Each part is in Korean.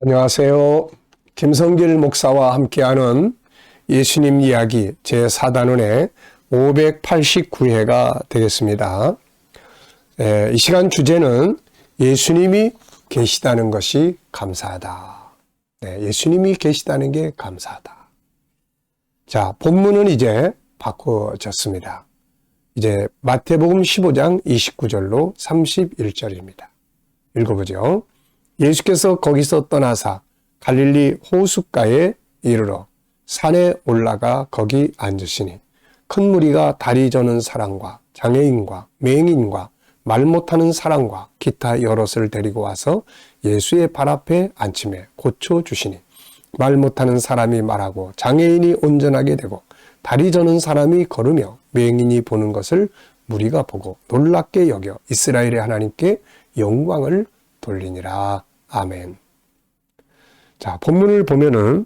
안녕하세요. 김성길 목사와 함께하는 예수님 이야기 제4단원의 589회가 되겠습니다. 이 시간 주제는 예수님이 계시다는 것이 감사하다. 예수님이 계시다는 게 감사하다. 자, 본문은 이제 바꿔졌습니다. 이제 마태복음 15장 29절로 31절입니다. 읽어보죠. 예수께서 거기서 떠나사 갈릴리 호숫가에 이르러 산에 올라가 거기 앉으시니 큰 무리가 다리 저는 사람과 장애인과 맹인과 말 못하는 사람과 기타 여럿을 데리고 와서 예수의 발 앞에 앉히매 고쳐주시니 말 못하는 사람이 말하고 장애인이 온전하게 되고 다리 저는 사람이 걸으며 맹인이 보는 것을 무리가 보고 놀랍게 여겨 이스라엘의 하나님께 영광을 돌리니라. 아멘. 자, 본문을 보면은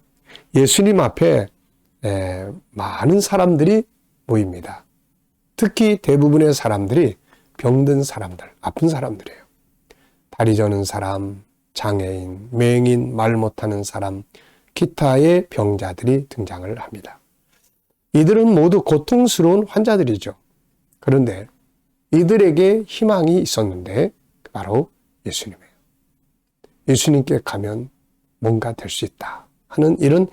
예수님 앞에 많은 사람들이 모입니다. 특히 대부분의 사람들이 병든 사람들, 아픈 사람들이에요. 다리 저는 사람, 장애인, 맹인, 말 못하는 사람, 기타의 병자들이 등장을 합니다. 이들은 모두 고통스러운 환자들이죠. 그런데 이들에게 희망이 있었는데 바로 예수님이에요. 예수님께 가면 뭔가 될 수 있다 하는 이런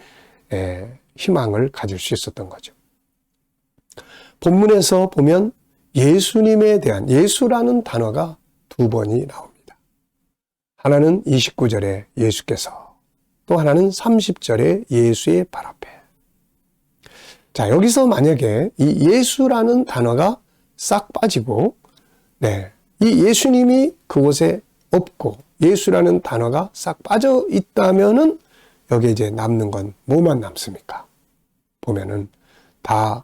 희망을 가질 수 있었던 거죠. 본문에서 보면 예수님에 대한 예수라는 단어가 두 번이 나옵니다. 하나는 29절에 예수께서, 또 하나는 30절에 예수의 발 앞에. 자, 여기서 만약에 이 예수라는 단어가 싹 빠지고 이 예수님이 그곳에 없고 예수라는 단어가 싹 빠져 있다면은 여기에 이제 남는 건 뭐만 남습니까? 보면은 다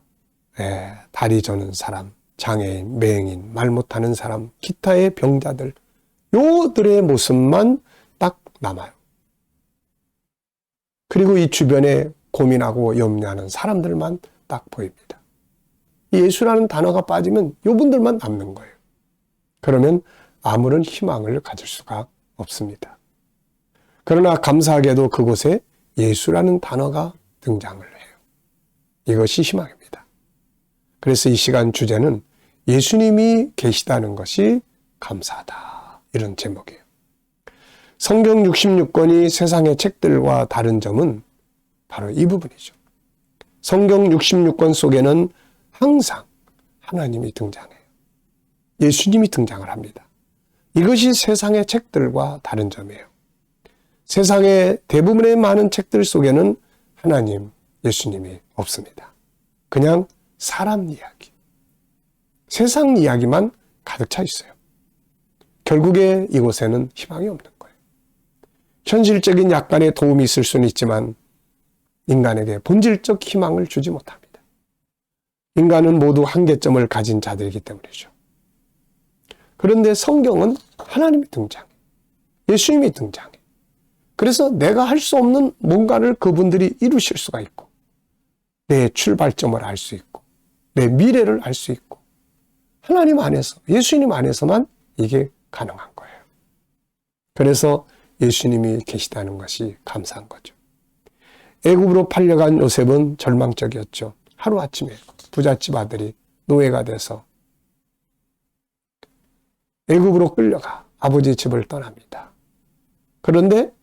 다리 저는 사람, 장애인, 맹인, 말 못하는 사람, 기타의 병자들, 요들의 모습만 딱 남아요. 그리고 이 주변에 고민하고 염려하는 사람들만 딱 보입니다. 이 예수라는 단어가 빠지면 요분들만 남는 거예요. 그러면 아무런 희망을 가질 수가 없습니다. 그러나 감사하게도 그곳에 예수라는 단어가 등장을 해요. 이것이 희망입니다. 그래서 이 시간 주제는 예수님이 계시다는 것이 감사하다. 이런 제목이에요. 성경 66권이 세상의 책들과 다른 점은 바로 이 부분이죠. 성경 66권 속에는 항상 하나님이 등장해요. 예수님이 등장을 합니다. 이것이 세상의 책들과 다른 점이에요. 세상의 대부분의 많은 책들 속에는 하나님, 예수님이 없습니다. 그냥 사람 이야기, 세상 이야기만 가득 차 있어요. 결국에 이곳에는 희망이 없는 거예요. 현실적인 약간의 도움이 있을 수는 있지만 인간에게 본질적 희망을 주지 못합니다. 인간은 모두 한계점을 가진 자들이기 때문이죠. 그런데 성경은 하나님이 등장해. 예수님이 등장해. 그래서 내가 할 수 없는 뭔가를 그분들이 이루실 수가 있고, 내 출발점을 알 수 있고, 내 미래를 알 수 있고, 하나님 안에서, 예수님 안에서만 이게 가능한 거예요. 그래서 예수님이 계시다는 것이 감사한 거죠. 애굽으로 팔려간 요셉은 절망적이었죠. 하루아침에 부잣집 아들이 노예가 돼서 애굽으로 끌려가 아버지 집을 떠납니다. 그런데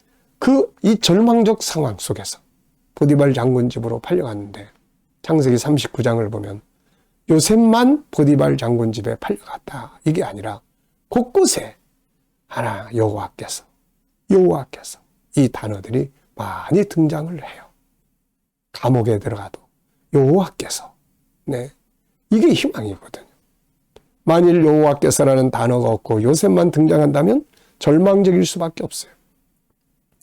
이 절망적 상황 속에서 보디발 장군 집으로 팔려갔는데 창세기 39장을 보면 요셉만 보디발 장군 집에 팔려갔다. 이게 아니라 곳곳에 여호와께서 이 단어들이 많이 등장을 해요. 감옥에 들어가도 여호와께서, 이게 희망이거든요. 만일 여호와께서라는 단어가 없고 요셉만 등장한다면 절망적일 수밖에 없어요.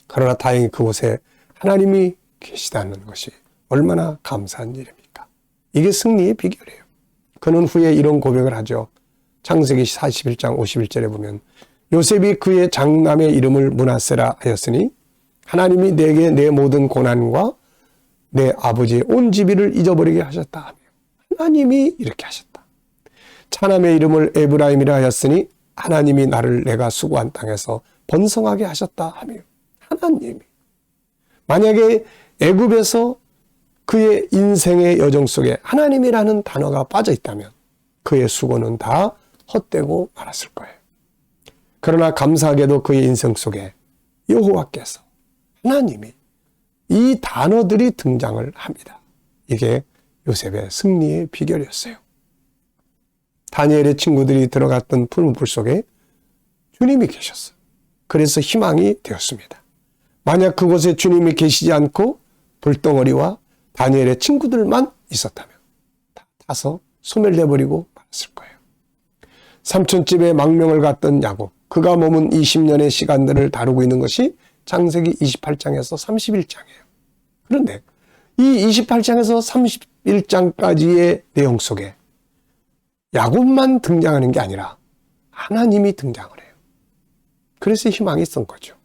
그러나 다행히 그곳에 하나님이 계시다는 것이 얼마나 감사한 일입니까? 이게 승리의 비결이에요. 그는 후에 이런 고백을 하죠. 창세기 41장 51절에 보면 요셉이 그의 장남의 이름을 므낫세라 하였으니 하나님이 내게 내 모든 고난과 내 아버지의 온 지위를 잊어버리게 하셨다 하며 하나님이 이렇게 하셨다. 차남의 이름을 에브라임이라 하였으니 하나님이 나를 내가 수고한 땅에서 번성하게 하셨다 하며 하나님이. 만약에 애굽에서 그의 인생의 여정 속에 하나님이라는 단어가 빠져 있다면 그의 수고는 다 헛되고 말았을 거예요. 그러나 감사하게도 그의 인생 속에 여호와께서, 하나님이 이 단어들이 등장을 합니다. 이게 요셉의 승리의 비결이었어요. 다니엘의 친구들이 들어갔던 푸른 불 속에 주님이 계셨어요. 그래서 희망이 되었습니다. 만약 그곳에 주님이 계시지 않고 불덩어리와 다니엘의 친구들만 있었다면 다 타서 소멸돼버리고 말았을 거예요. 삼촌집에 망명을 갔던 야곱, 그가 머문 20년의 시간들을 다루고 있는 것이 창세기 28장에서 31장이에요. 그런데 이 28장에서 31장까지의 내용 속에 야곱만 등장하는 게 아니라 하나님이 등장을 해요. 그래서 희망이 있던 거죠.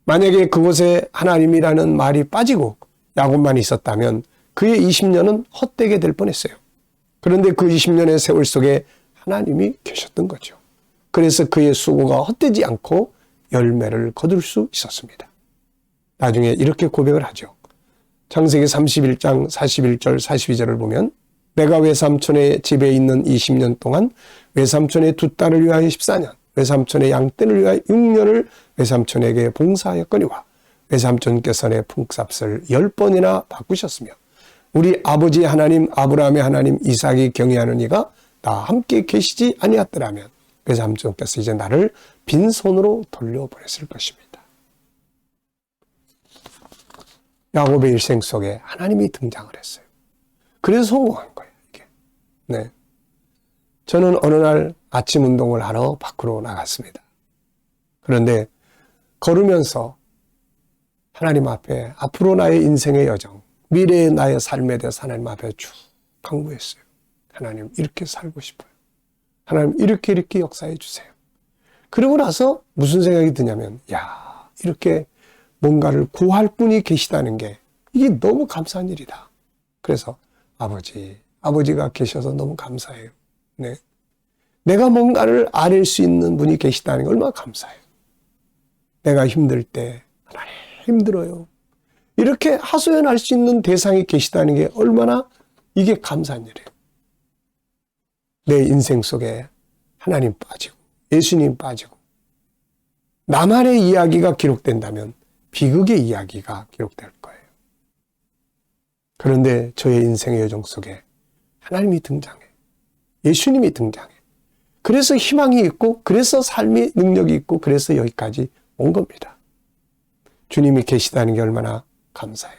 만약에 그곳에 하나님이라는 말이 빠지고 야곱만 있었다면 그의 20년은 헛되게 될 뻔했어요. 그런데 그 20년의 세월 속에 하나님이 계셨던 거죠. 그래서 그의 수고가 헛되지 않고 열매를 거둘 수 있었습니다. 나중에 이렇게 고백을 하죠. 창세기 31장 41절 42절을 보면 내가 외삼촌의 집에 있는 20년 동안 외삼촌의 두 딸을 위하여 14년, 외삼촌의 양떼를 위하여 6년을 외삼촌에게 봉사하였거니와 외삼촌께서 내 품값을 10번이나 바꾸셨으며 우리 아버지 하나님 아브라함의 하나님 이삭이 경외하는 이가 나와 함께 계시지 아니었더라면 외삼촌께서 이제 나를 빈손으로 돌려보냈을 것입니다. 야곱의 일생 속에 하나님이 등장을 했어요. 그래서 성공한 거예요, 이게. 네. 저는 어느 날 아침 운동을 하러 밖으로 나갔습니다. 그런데 걸으면서 하나님 앞에 앞으로 나의 인생의 여정, 미래의 나의 삶에 대해서 하나님 앞에 쭉 강구했어요. 하나님, 이렇게 살고 싶어요. 하나님, 이렇게 역사해 주세요. 그러고 나서 무슨 생각이 드냐면, 야, 이렇게 뭔가를 구할 분이 계시다는 게 이게 너무 감사한 일이다. 그래서 아버지가 계셔서 너무 감사해요. 네. 내가 뭔가를 아릴 수 있는 분이 계시다는 게 얼마나 감사해요. 내가 힘들 때 하나님 힘들어요. 이렇게 하소연할 수 있는 대상이 계시다는 게 얼마나 이게 감사한 일이에요. 내 인생 속에 하나님 빠지고 예수님 빠지고 나만의 이야기가 기록된다면 비극의 이야기가 기록될 거예요. 그런데 저의 인생의 여정 속에 하나님이 등장해. 예수님이 등장해. 그래서 희망이 있고 그래서 삶의 능력이 있고 그래서 여기까지 온 겁니다. 주님이 계시다는 게 얼마나 감사해요.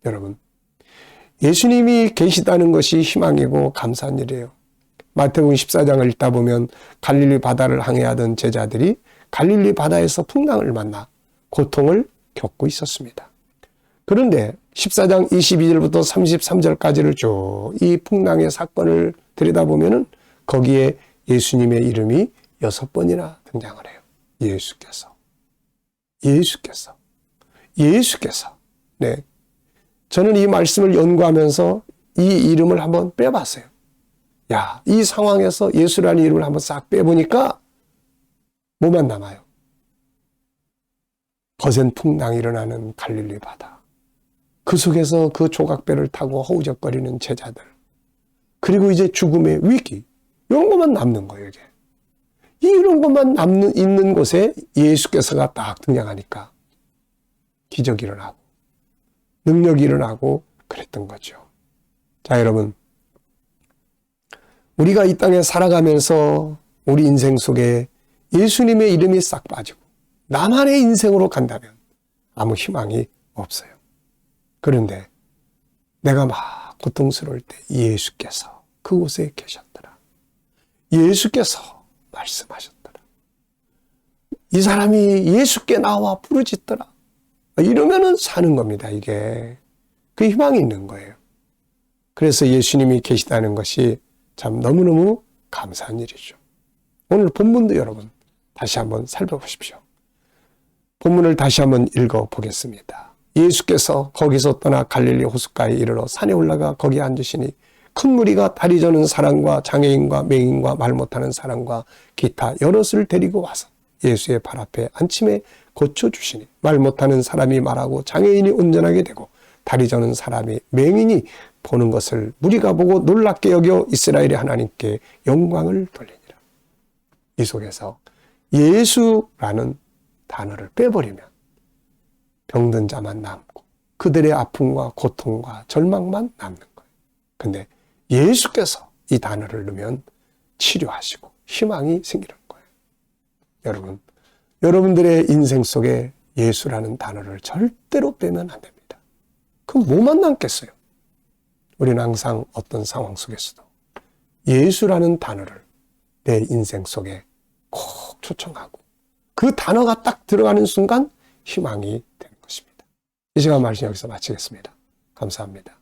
여러분, 예수님이 계시다는 것이 희망이고 감사한 일이에요. 마태복음 14장을 읽다 보면 갈릴리 바다를 항해하던 제자들이 갈릴리 바다에서 풍랑을 만나 고통을 겪고 있었습니다. 그런데 14장 22절부터 33절까지를 쭉 이 풍랑의 사건을 들여다보면 거기에 예수님의 이름이 6번이나 등장을 해요. 예수께서. 네. 저는 이 말씀을 연구하면서 이 이름을 한번 빼봤어요. 야, 이 상황에서 예수라는 이름을 한번 싹 빼보니까 뭐만 남아요? 거센 풍랑이 일어나는 갈릴리 바다. 그 속에서 그 조각배를 타고 허우적거리는 제자들. 그리고 이제 죽음의 위기. 이런 것만 남는 거예요, 이게. 이런 것만 있는 곳에 예수께서가 딱 등장하니까 기적이 일어나고 능력이 일어나고 그랬던 거죠. 자, 여러분. 우리가 이 땅에 살아가면서 우리 인생 속에 예수님의 이름이 싹 빠지고 나만의 인생으로 간다면 아무 희망이 없어요. 그런데 내가 막 고통스러울 때 예수께서 그곳에 계셨더라. 예수께서 말씀하셨더라. 이 사람이 예수께 나와 부르짖더라. 이러면은 사는 겁니다, 이게. 그 희망이 있는 거예요. 그래서 예수님이 계시다는 것이 참 너무너무 감사한 일이죠. 오늘 본문도 여러분 다시 한번 살펴보십시오. 본문을 다시 한번 읽어보겠습니다. 예수께서 거기서 떠나 갈릴리 호숫가에 이르러 산에 올라가 거기 앉으시니 큰 무리가 다리 저는 사람과 장애인과 맹인과 말 못하는 사람과 기타 여럿을 데리고 와서 예수의 발 앞에 앉힘에 고쳐주시니 말 못하는 사람이 말하고 장애인이 운전하게 되고 다리 저는 사람이 맹인이 보는 것을 무리가 보고 놀랍게 여겨 이스라엘의 하나님께 영광을 돌리니라. 이 속에서 예수라는 단어를 빼버리면 병든 자만 남고 그들의 아픔과 고통과 절망만 남는 거예요. 근데 예수께서 이 단어를 넣으면 치료하시고 희망이 생기는 거예요. 여러분, 여러분들의 인생 속에 예수라는 단어를 절대로 빼면 안 됩니다. 그럼 뭐만 남겠어요? 우리는 항상 어떤 상황 속에서도 예수라는 단어를 내 인생 속에 꼭 초청하고 그 단어가 딱 들어가는 순간 희망이 되는 것입니다. 이 시간 말씀 여기서 마치겠습니다. 감사합니다.